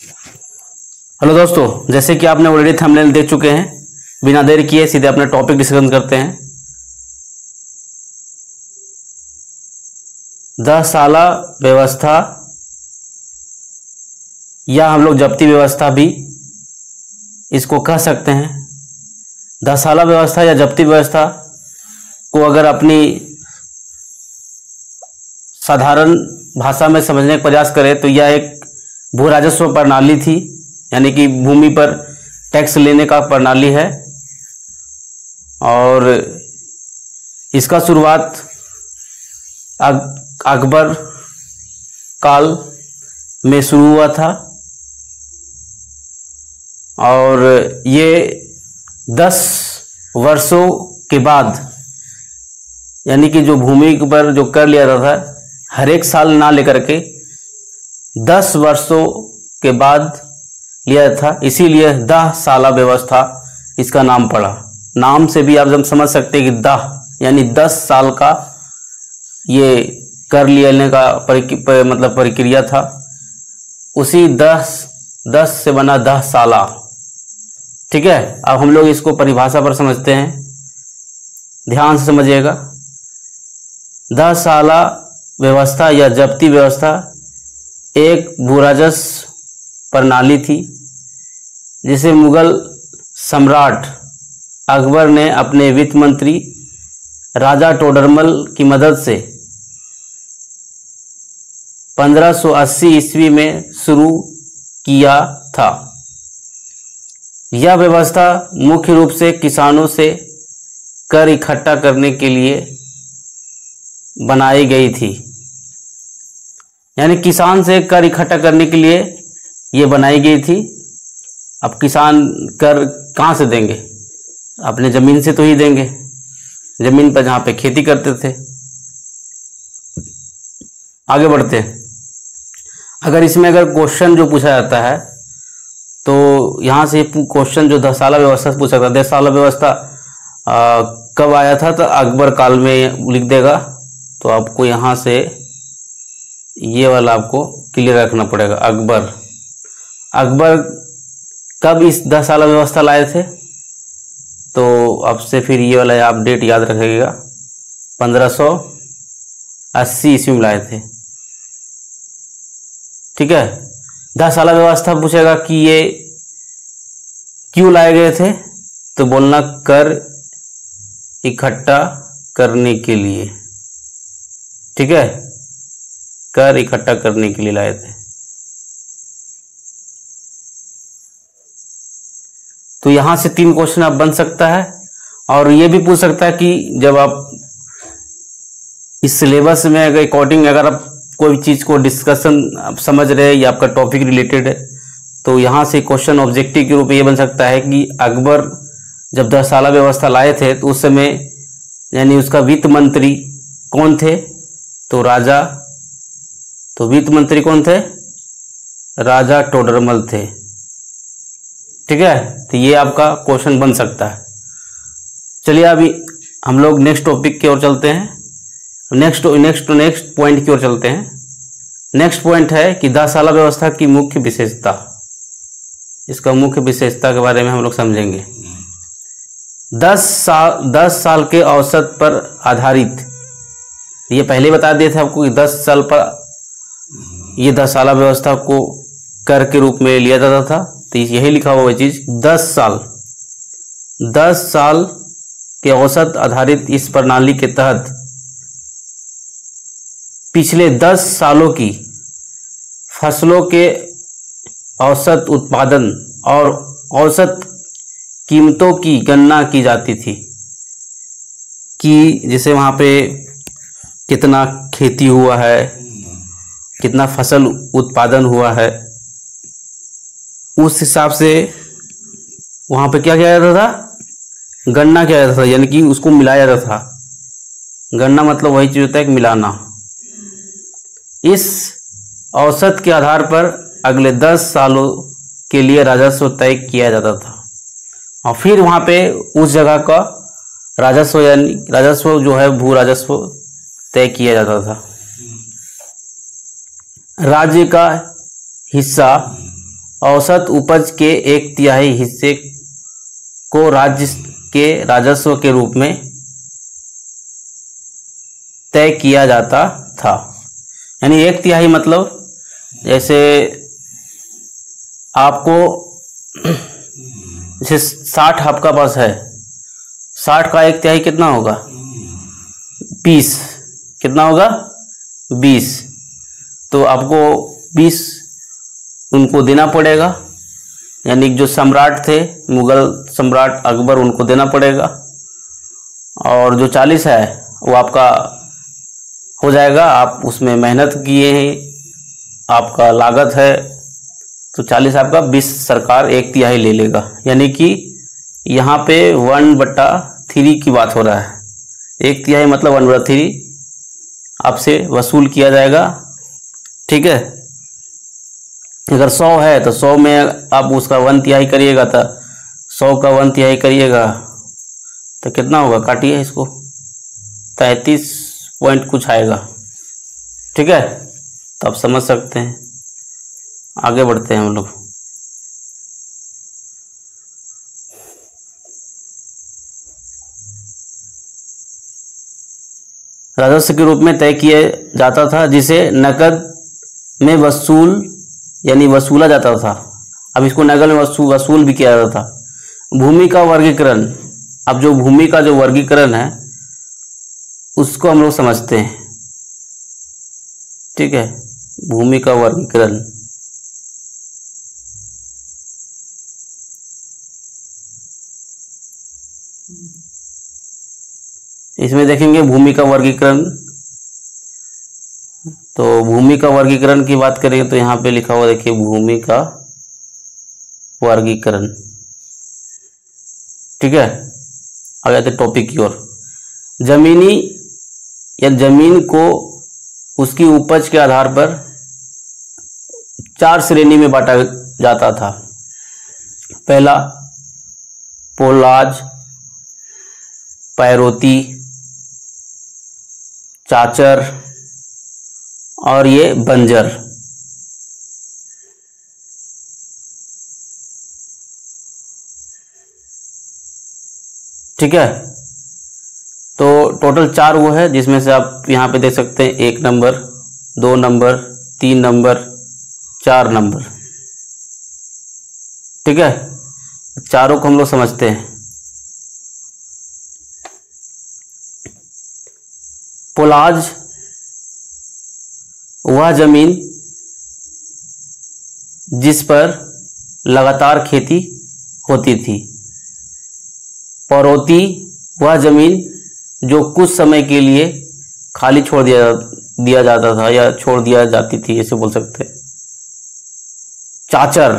Hello दोस्तों, जैसे कि आपने ऑलरेडी थंबनेल देख चुके हैं, बिना देर किए सीधे अपना टॉपिक डिस्कशन करते हैं। 10 साला व्यवस्था या हम लोग जब्ती व्यवस्था भी इसको कह सकते हैं। 10 साला व्यवस्था या जब्ती व्यवस्था को अगर अपनी साधारण भाषा में समझने का प्रयास करें तो यह एक भू राजस्व प्रणाली थी, यानी कि भूमि पर टैक्स लेने का प्रणाली है। और इसका शुरुआत अकबर काल में शुरू हुआ था और ये 10 वर्षों के बाद, यानी कि जो भूमि पर जो कर लिया जाता था हर एक साल ना लेकर के 10 वर्षों के बाद लिया था, इसीलिए 10 साला व्यवस्था इसका नाम पड़ा। नाम से भी आप जब समझ सकते हैं कि 10 यानी 10 साल का ये कर लेने का मतलब प्रक्रिया था। उसी 10 से बना 10 साला। ठीक है, अब हम लोग इसको परिभाषा पर समझते हैं, ध्यान से समझिएगा। 10 साला व्यवस्था या जब्ती व्यवस्था एक भू राजस्व प्रणाली थी जिसे मुगल सम्राट अकबर ने अपने वित्त मंत्री राजा टोडरमल की मदद से 1580 ईस्वी में शुरू किया था। यह व्यवस्था मुख्य रूप से किसानों से कर इकट्ठा करने के लिए बनाई गई थी, यानी किसान से कर इकट्ठा करने के लिए ये बनाई गई थी। अब किसान कर कहाँ से देंगे? अपने ज़मीन से तो ही देंगे, ज़मीन पर जहाँ पे खेती करते थे। आगे बढ़ते हैं। अगर इसमें क्वेश्चन जो पूछा जाता है तो यहाँ से क्वेश्चन जो 10 साला व्यवस्था से पूछा जाता है, 10 साला व्यवस्था कब आया था, तो अकबर काल में लिख देगा। तो आपको यहाँ से ये वाला आपको क्लियर रखना पड़ेगा। अकबर कब इस 10 साला व्यवस्था लाए थे, तो अब से फिर ये वाला आप डेट याद रखिएगा, 1580 ईस्वी में लाए थे। ठीक है, 10 साला व्यवस्था पूछेगा कि ये क्यों लाए गए थे, तो बोलना कर इकट्ठा करने के लिए। ठीक है, कर इकट्ठा करने के लिए लाए थे। तो यहां से 3 क्वेश्चन आप बन सकता है। और ये भी पूछ सकता है कि जब आप इस सिलेबस में अकॉर्डिंग अगर आप कोई चीज को डिस्कशन आप समझ रहे हैं या आपका टॉपिक रिलेटेड है, तो यहाँ से क्वेश्चन ऑब्जेक्टिव के रूप में ये बन सकता है कि अकबर जब 10 साला व्यवस्था लाए थे तो उस समय यानी उसका वित्त मंत्री कौन थे, तो राजा, तो वित्त मंत्री कौन थे, राजा टोडरमल थे। ठीक है, तो ये आपका क्वेश्चन बन सकता है। चलिए अभी हम लोग नेक्स्ट टॉपिक की ओर चलते हैं, नेक्स्ट पॉइंट की ओर चलते हैं। नेक्स्ट पॉइंट है कि 10 साला व्यवस्था की मुख्य विशेषता। इसका मुख्य विशेषता के बारे में हम लोग समझेंगे। 10 साल के औसत पर आधारित, ये पहले बता दिए थे आपको कि 10 साल पर ये 10 साला व्यवस्था को कर के रूप में लिया जाता था। तो यही लिखा हुआ चीज 10 साल के औसत आधारित इस प्रणाली के तहत पिछले 10 सालों की फसलों के औसत उत्पादन और औसत कीमतों की गणना की जाती थी कि जैसे वहाँ पे कितना खेती हुआ है, कितना फसल उत्पादन हुआ है, उस हिसाब से वहाँ पे क्या किया जाता था, गणना किया जाता था, यानी कि उसको मिलाया जाता था। गणना मतलब वही चीज़ होता है कि मिलाना। इस औसत के आधार पर अगले 10 सालों के लिए राजस्व तय किया जाता था और फिर वहाँ पे उस जगह का राजस्व यानी राजस्व जो है भू राजस्व तय किया जाता था। राज्य का हिस्सा औसत उपज के 1/3 हिस्से को राज्य के राजस्व के रूप में तय किया जाता था। यानी 1/3 मतलब जैसे आपको जैसे 60 आपका पास है, 60 का 1/3 कितना होगा? 20। कितना होगा? 20। तो आपको 20 उनको देना पड़ेगा, यानी जो सम्राट थे मुगल सम्राट अकबर, उनको देना पड़ेगा। और जो 40 है वो आपका हो जाएगा, आप उसमें मेहनत किए हैं, आपका लागत है, तो 40 आपका 20 सरकार 1/3 ले लेगा। यानी कि यहाँ पे 1/3 की बात हो रहा है। 1/3 मतलब 1/3 आपसे वसूल किया जाएगा। ठीक है, अगर 100 है तो 100 में आप उसका 1/3 करिएगा, तो 100 का 1/3 करिएगा तो कितना होगा? काटिए इसको, 33 पॉइंट कुछ आएगा। ठीक है, तो आप समझ सकते हैं। आगे बढ़ते हैं हम लोग। राजस्व के रूप में तय किया जाता था, जिसे नकद में वसूला जाता था। अब इसको नकद में वसूल भी किया जाता था। भूमि का वर्गीकरण। अब जो भूमि का जो वर्गीकरण है उसको हम लोग समझते हैं। ठीक है, भूमि का वर्गीकरण। इसमें देखेंगे भूमि का वर्गीकरण। तो भूमि का वर्गीकरण की बात करेंगे तो यहाँ पे लिखा हुआ देखिए, भूमि का वर्गीकरण। ठीक है, आ जाते टॉपिक की ओर। जमीनी या जमीन को उसकी उपज के आधार पर 4 श्रेणी में बांटा जाता था। पहला पोलाज, पैरोती, चाचर और ये बंजर। ठीक है, तो टोटल 4 वो है, जिसमें से आप यहाँ पे देख सकते हैं 1 नंबर, 2 नंबर, 3 नंबर, 4 नंबर। ठीक है, चारों को हम लोग समझते हैं। पोलाज वह जमीन जिस पर लगातार खेती होती थी। परोती वह जमीन जो कुछ समय के लिए खाली छोड़ दिया जाता था या छोड़ दिया जाती थी, ऐसे बोल सकते हैं। चाचर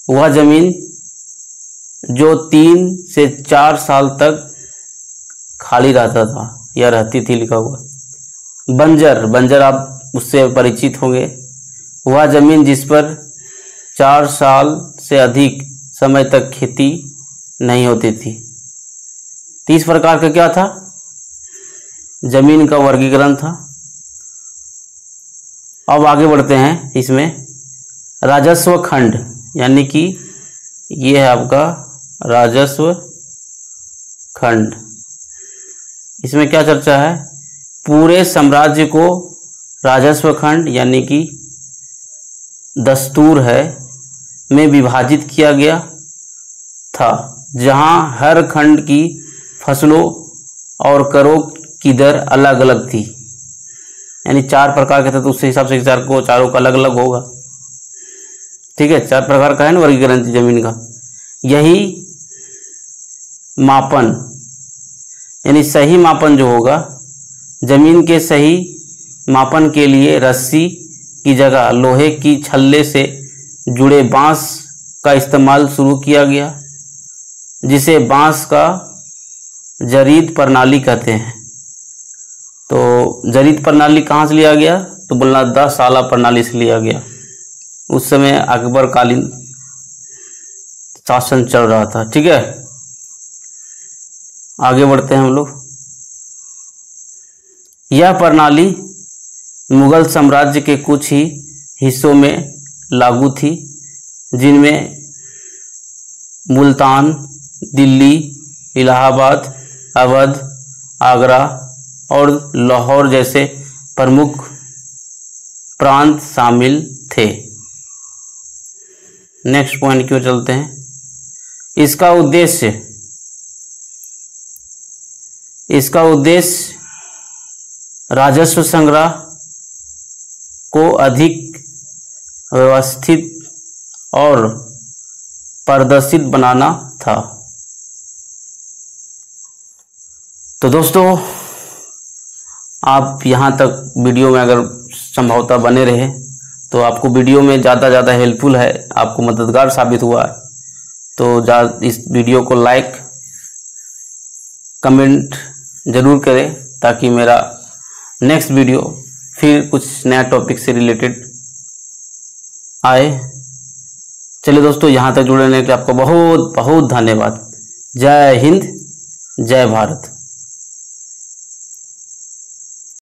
वह जमीन जो 3 से 4 साल तक खाली रहता था या रहती थी, लिखा हुआ। बंजर आप उससे परिचित होंगे। वह जमीन जिस पर 4 साल से अधिक समय तक खेती नहीं होती थी। 30 प्रकार का क्या था? जमीन का वर्गीकरण था। अब आगे बढ़ते हैं। इसमें राजस्व खंड, यानी कि ये है आपका राजस्व खंड। इसमें क्या चर्चा है? पूरे साम्राज्य को राजस्व खंड यानी कि दस्तूर है में विभाजित किया गया था, जहां हर खंड की फसलों और करों की दर अलग अलग थी। यानी 4 प्रकार के थे, तो उसके हिसाब से चारों का अलग अलग होगा। ठीक है, 4 प्रकार का है ना वर्गीकरण जमीन का। यही मापन, यानी सही मापन जो होगा, जमीन के सही मापन के लिए रस्सी की जगह लोहे की छल्ले से जुड़े बांस का इस्तेमाल शुरू किया गया, जिसे बांस का जरीद प्रणाली कहते हैं। तो जरीद प्रणाली कहाँ से लिया गया? तो बोलना 10 साला प्रणाली से लिया गया। उस समय अकबर कालीन शासन चल रहा था। ठीक है, आगे बढ़ते हैं हम लोग। यह प्रणाली मुगल साम्राज्य के कुछ ही हिस्सों में लागू थी, जिनमें मुल्तान, दिल्ली, इलाहाबाद, अवध, आगरा और लाहौर जैसे प्रमुख प्रांत शामिल थे। नेक्स्ट पॉइंट क्यों चलते हैं। इसका उद्देश्य राजस्व संग्रह को अधिक व्यवस्थित और पारदर्शी बनाना था। तो दोस्तों, आप यहाँ तक वीडियो में अगर संभवतः बने रहे तो आपको वीडियो में ज़्यादा हेल्पफुल है, आपको मददगार साबित हुआ है। तो इस वीडियो को लाइक कमेंट ज़रूर करें ताकि मेरा नेक्स्ट वीडियो फिर कुछ नया टॉपिक से रिलेटेड आए। चलिए दोस्तों, यहाँ तक जुड़ने के लिए आपको बहुत बहुत धन्यवाद। जय हिंद, जय भारत।